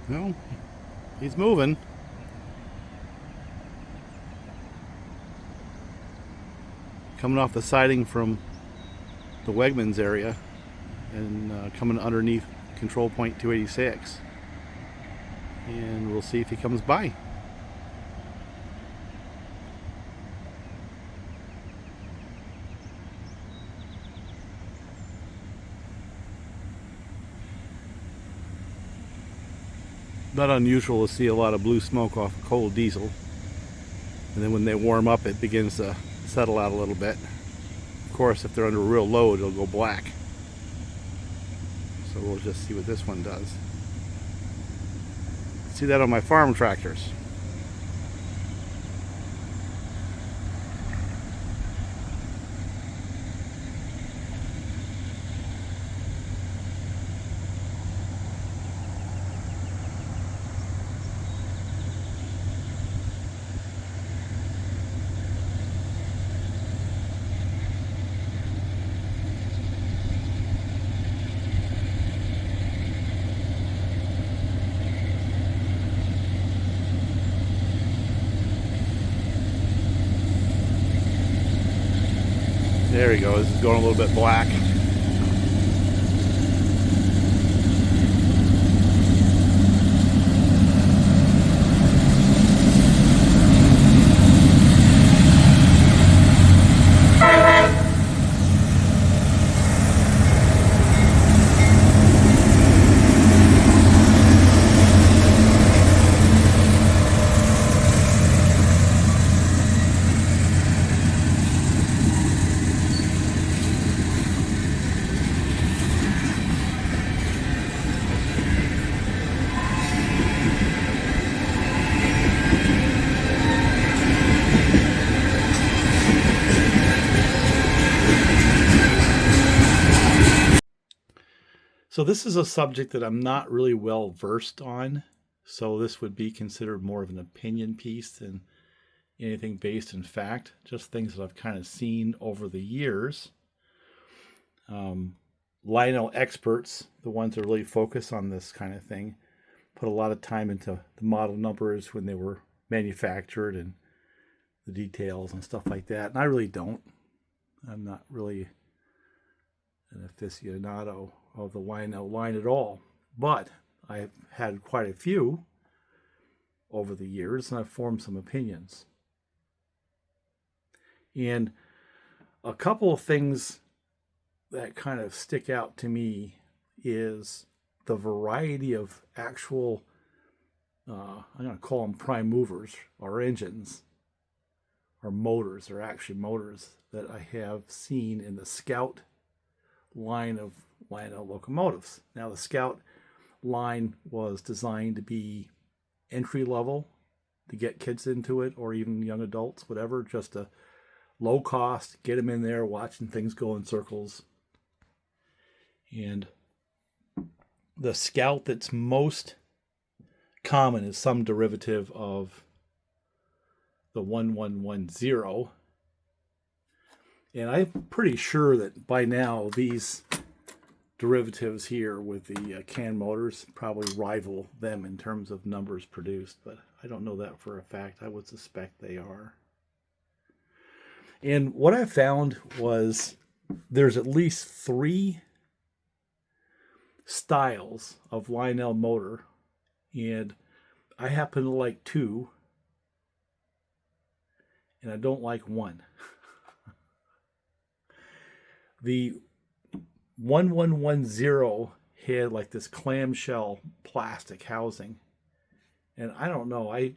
Well, he's moving. Coming off the siding from the Wegmans area and coming underneath control point 286. And we'll see if he comes by. Not unusual to see a lot of blue smoke off of cold diesel. And then when they warm up, it begins to settle out a little bit. Of course, if they're under a real load, it'll go black. So we'll just see what this one does. See that on my farm tractors. There he goes. He's going a little bit black. So this is a subject that I'm not really well versed on. So this would be considered more of an opinion piece than anything based in fact. Just things that I've kind of seen over the years. Lionel experts, the ones that really focus on this kind of thing, put a lot of time into the model numbers when they were manufactured and the details and stuff like that. And I really don't. I'm not really an aficionado of the Lionel line at all. But I've had quite a few over the years, and I've formed some opinions. And a couple of things that kind of stick out to me is the variety of actual, I'm going to call them prime movers or engines or motors. They're actually motors that I have seen in the Scout line of Lionel locomotives. Now, the Scout line was designed to be entry level to get kids into it, or even young adults, whatever, just a low cost, get them in there watching things go in circles. And the Scout that's most common is some derivative of the 1110. And I'm pretty sure that by now these derivatives here with the can motors probably rival them in terms of numbers produced, but I don't know that for a fact. I would suspect they are. And what I found was there's at least 3 styles of Lionel motor, and I happen to like 2, and I don't like 1. The 1110 had like this clamshell plastic housing, and I don't know, I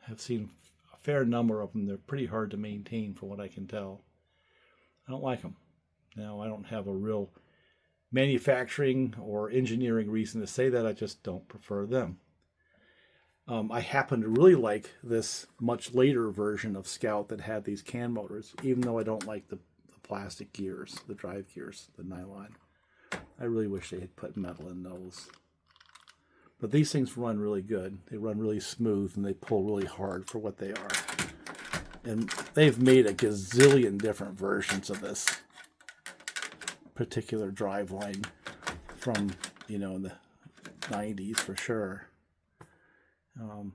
have seen a fair number of them. They're pretty hard to maintain from what I can tell. I don't like them. Now, I don't have a real manufacturing or engineering reason to say that. I just don't prefer them. I happen to really like this much later version of Scout that had these can motors, even though I don't like the plastic gears, the drive gears, the nylon. I really wish they had put metal in those. But these things run really good. They run really smooth and they pull really hard for what they are. And they've made a gazillion different versions of this particular drive line from, the 90s for sure. I'm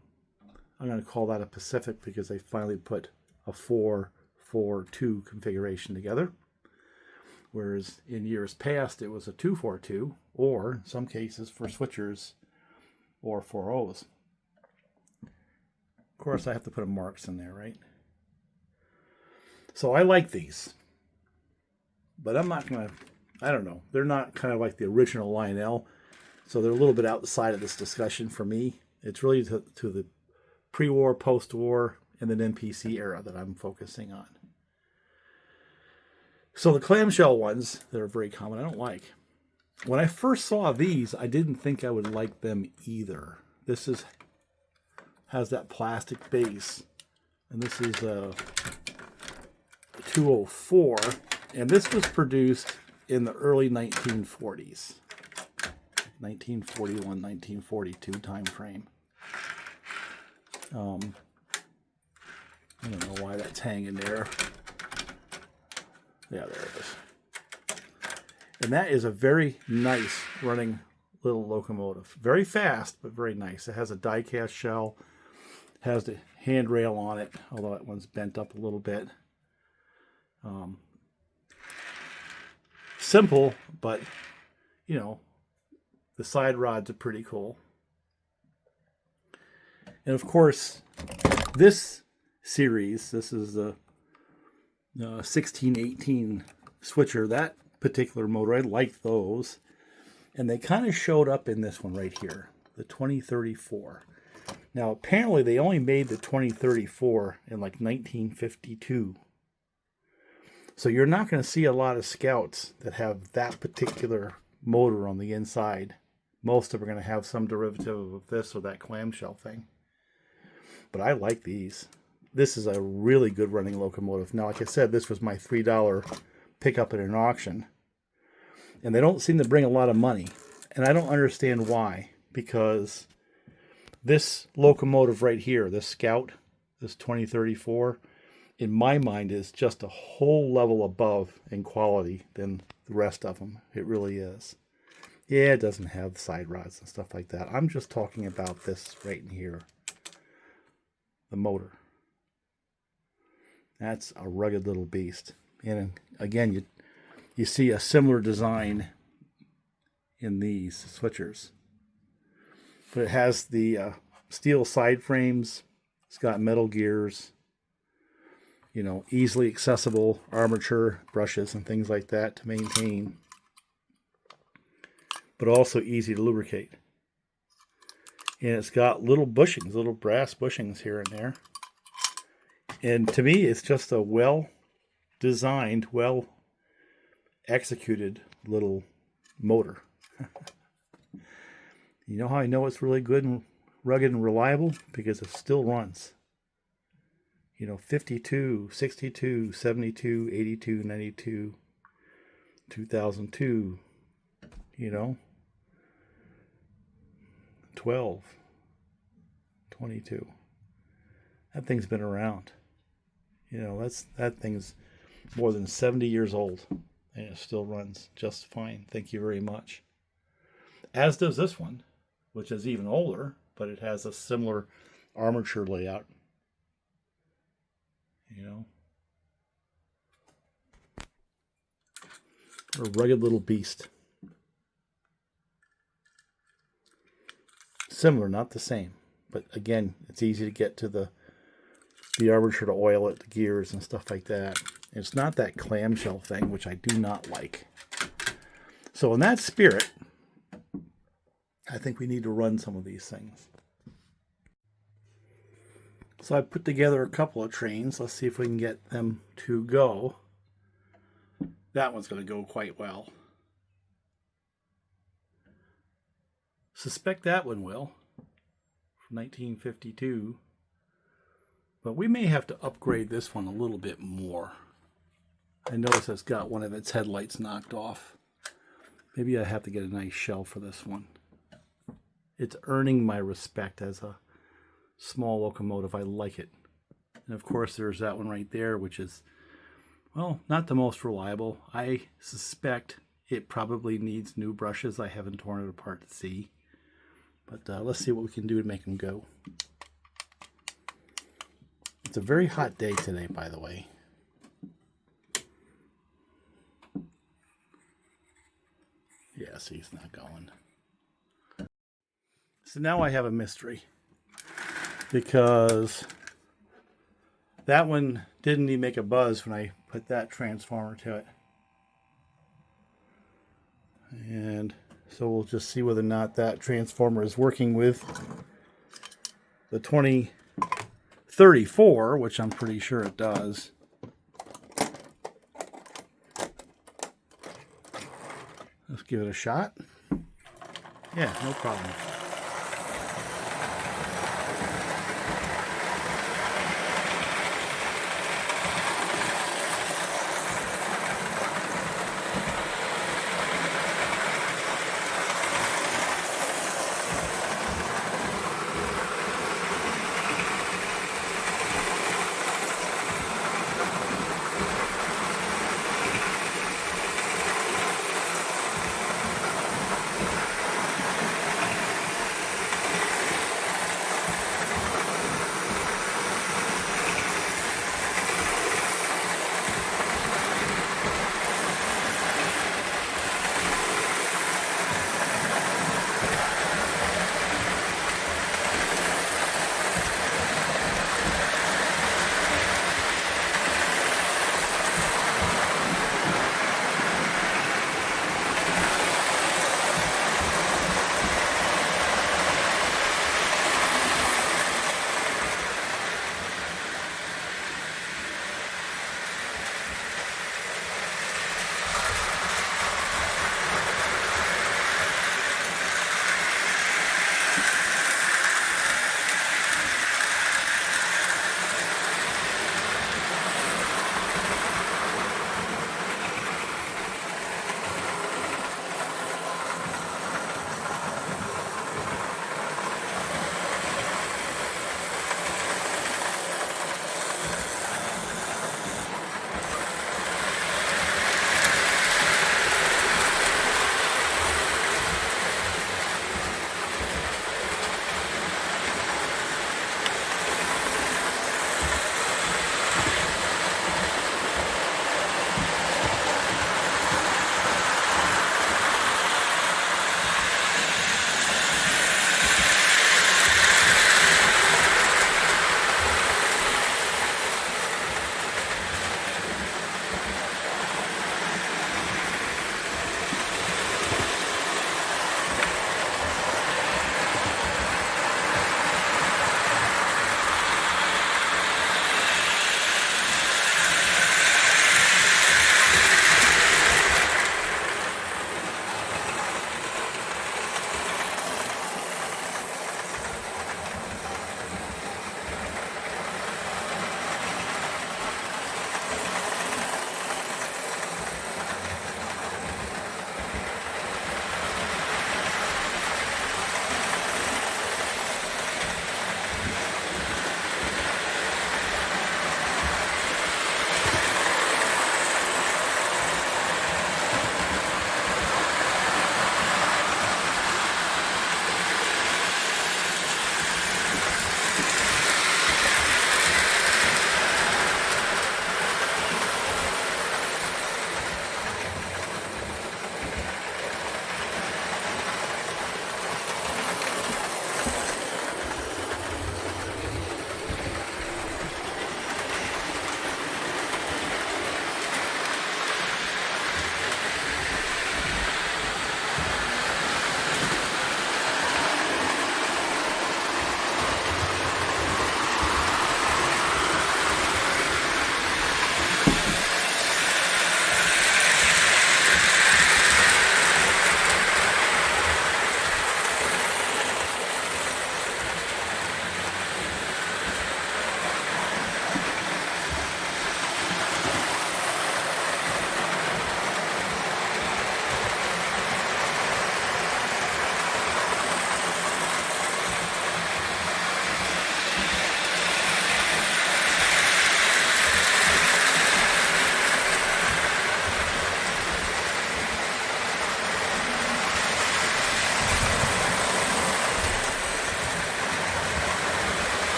going to call that a Pacific because they finally put a 4-4-2 configuration together. Whereas in years past, it was a 2-4-2, or in some cases for switchers or 4-0s. Of course, I have to put a marks in there, right? So I like these. But I'm not going to, I don't know. They're not kind of like the original Lionel. So they're a little bit outside of this discussion for me. It's really to the pre-war, post-war, and then NPC era that I'm focusing on. So the clamshell ones that are very common, I don't like. When I first saw these, I didn't think I would like them either. This has that plastic base, and this is a 204, and this was produced in the early 1940s, 1941, 1942 time frame. I don't know why that's hanging there. Yeah, there it is. And that is a very nice running little locomotive. Very fast, but very nice. It has a die-cast shell, has the handrail on it, although that one's bent up a little bit. Simple, but, you know, the side rods are pretty cool. And of course, this series, this is the 1618 switcher, that particular motor, I like those. And they kind of showed up in this one right here, the 2034. Now, apparently they only made the 2034 in like 1952. So you're not going to see a lot of Scouts that have that particular motor on the inside. Most of them are going to have some derivative of this or that clamshell thing. But I like these. This is a really good running locomotive. Now, like I said, this was my $3 pickup at an auction. And they don't seem to bring a lot of money. And I don't understand why. Because this locomotive right here, this Scout, this 2034, in my mind is just a whole level above in quality than the rest of them. It really is. Yeah, it doesn't have side rods and stuff like that. I'm just talking about this right in here. The motor. That's a rugged little beast. And again, you see a similar design in these switchers. But it has the steel side frames. It's got metal gears. You know, easily accessible armature brushes and things like that to maintain. But also easy to lubricate. And it's got little bushings, little brass bushings here and there. And to me, it's just a well-designed, well-executed little motor. You know how I know it's really good and rugged and reliable? Because it still runs. You know, 52, 62, 72, 82, 92, 2002, you know, 12, 22. That thing's been around. You know, that thing's more than 70 years old, and it still runs just fine. Thank you very much. As does this one, which is even older, but it has a similar armature layout. You know, a rugged little beast. Similar, not the same. But again, it's easy to get to the armature to oil it, the gears and stuff like that. It's not that clamshell thing, which I do not like. So in that spirit, I think we need to run some of these things. So I put together a couple of trains. Let's see if we can get them to go. That one's going to go quite well. Suspect that one will. From 1952. But we may have to upgrade this one a little bit more. I notice it's got one of its headlights knocked off. Maybe I have to get a nice shell for this one. It's earning my respect as a small locomotive. I like it. And of course there's that one right there, which is, well, not the most reliable. I suspect it probably needs new brushes. I haven't torn it apart to see. But let's see what we can do to make them go. It's a very hot day today, by the way. Yeah, see, it's not going. So now I have a mystery. Because that one didn't even make a buzz when I put that transformer to it. And so we'll just see whether or not that transformer is working with the 2034, which I'm pretty sure it does. Let's give it a shot. Yeah, no problem.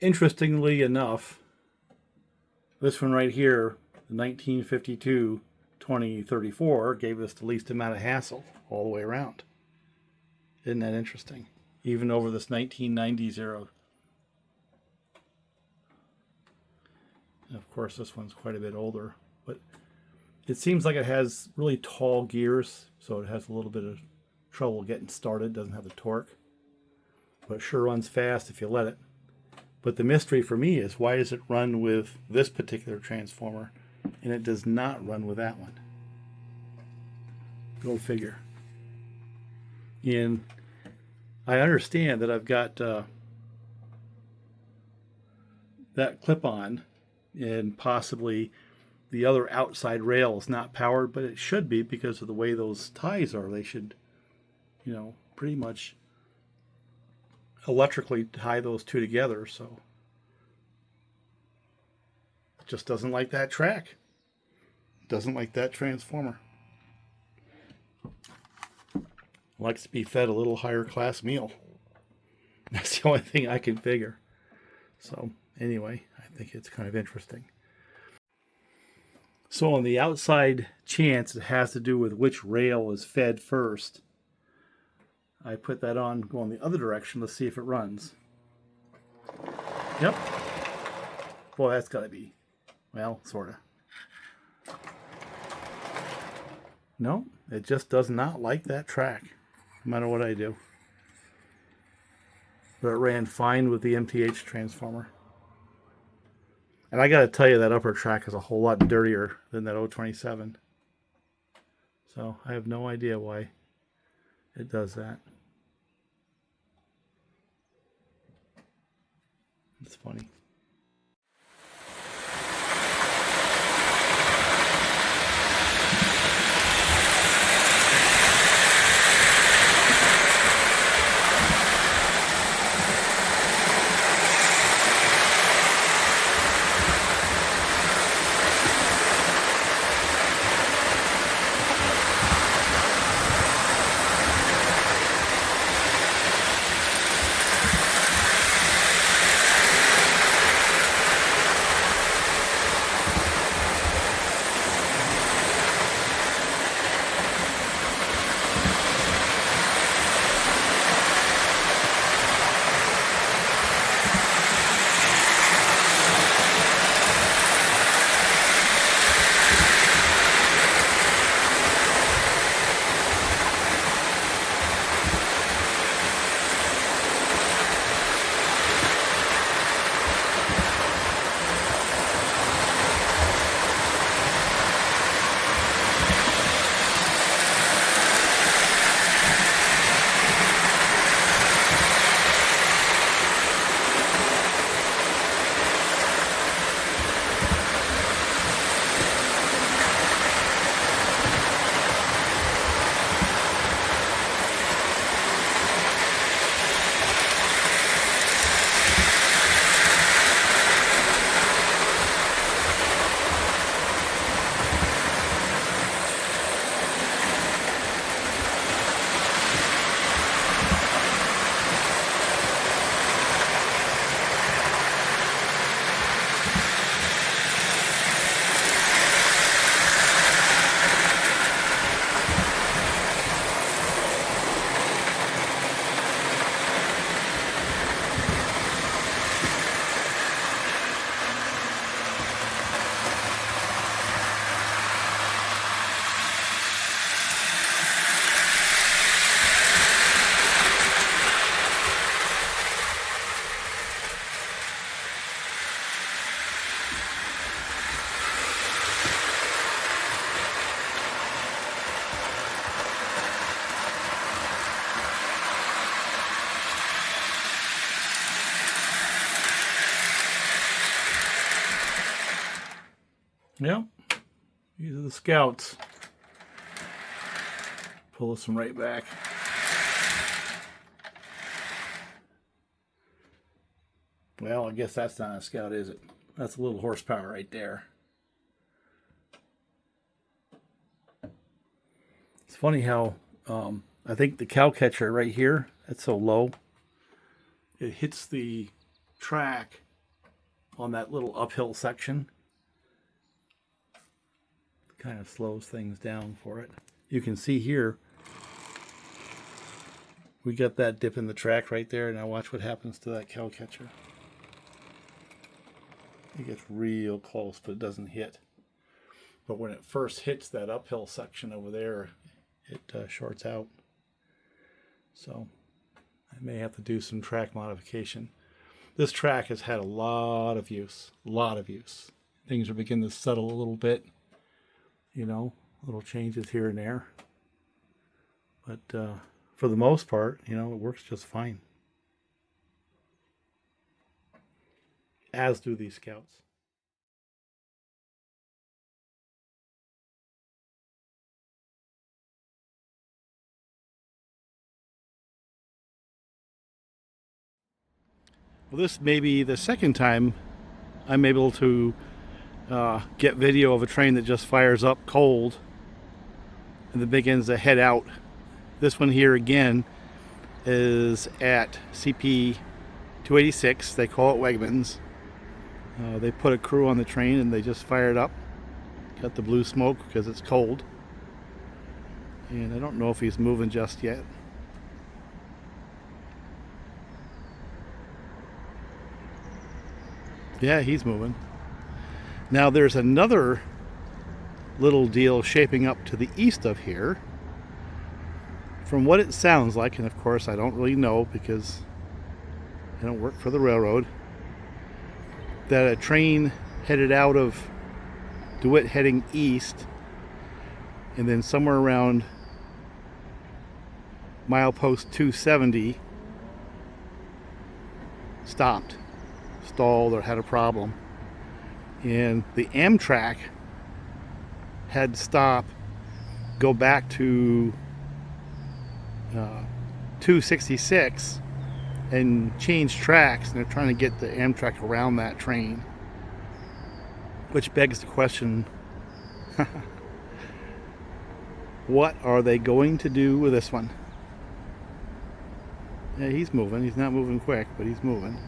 interestingly enough, this one right here, the 1952 2034, gave us the least amount of hassle all the way around. Isn't that interesting? Even over this 1990s era. And of course, this one's quite a bit older, but it seems like it has really tall gears, so it has a little bit of trouble getting started. Doesn't have the torque, but it sure runs fast if you let it. But the mystery for me is, why does it run with this particular transformer and it does not run with that one? Go figure. And I understand that I've got that clip-on, and possibly the other outside rail is not powered, but it should be because of the way those ties are. They should, pretty much electrically tie those two together. So it just doesn't like that track. Doesn't like that transformer. Likes to be fed a little higher class meal. That's the only thing I can figure. So anyway, I think it's kind of interesting. So on the outside chance it has to do with which rail is fed first, I put that on, go in the other direction. Let's see if it runs. Yep. Boy, that's got to be, well, sort of. No, it just does not like that track, no matter what I do. But it ran fine with the MTH transformer. And I got to tell you, that upper track is a whole lot dirtier than that 027. So I have no idea why it does that. It's funny. Yep. These are the Scouts. Pull this one right back. Well, I guess that's not a Scout, is it? That's a little horsepower right there. It's funny how I think the cow catcher right here, that's so low, it hits the track on that little uphill section. Kind of slows things down for it. You can see here, we got that dip in the track right there. Now watch what happens to that cow catcher. It gets real close, but it doesn't hit. But when it first hits that uphill section over there, it shorts out. So I may have to do some track modification. This track has had a lot of use, Things are beginning to settle a little bit, you know, little changes here and there. But for the most part, you know, it works just fine. As do these Scouts. Well, this may be the second time I'm able to get video of a train that just fires up cold and then begins to head out. This one here again is at CP 286. They call it Wegmans. They put a crew on the train and they just fired up. Got the blue smoke because it's cold. And I don't know if he's moving just yet. Yeah, he's moving. Now there's another little deal shaping up to the east of here. From what it sounds like, and of course I don't really know because I don't work for the railroad, that a train headed out of DeWitt heading east and then somewhere around milepost 270 stopped, stalled, or had a problem, and the Amtrak had to stop, go back to 266 and change tracks, and they're trying to get the Amtrak around that train, which begs the question, what are they going to do with this one? Yeah, he's moving. He's not moving quick, but he's moving.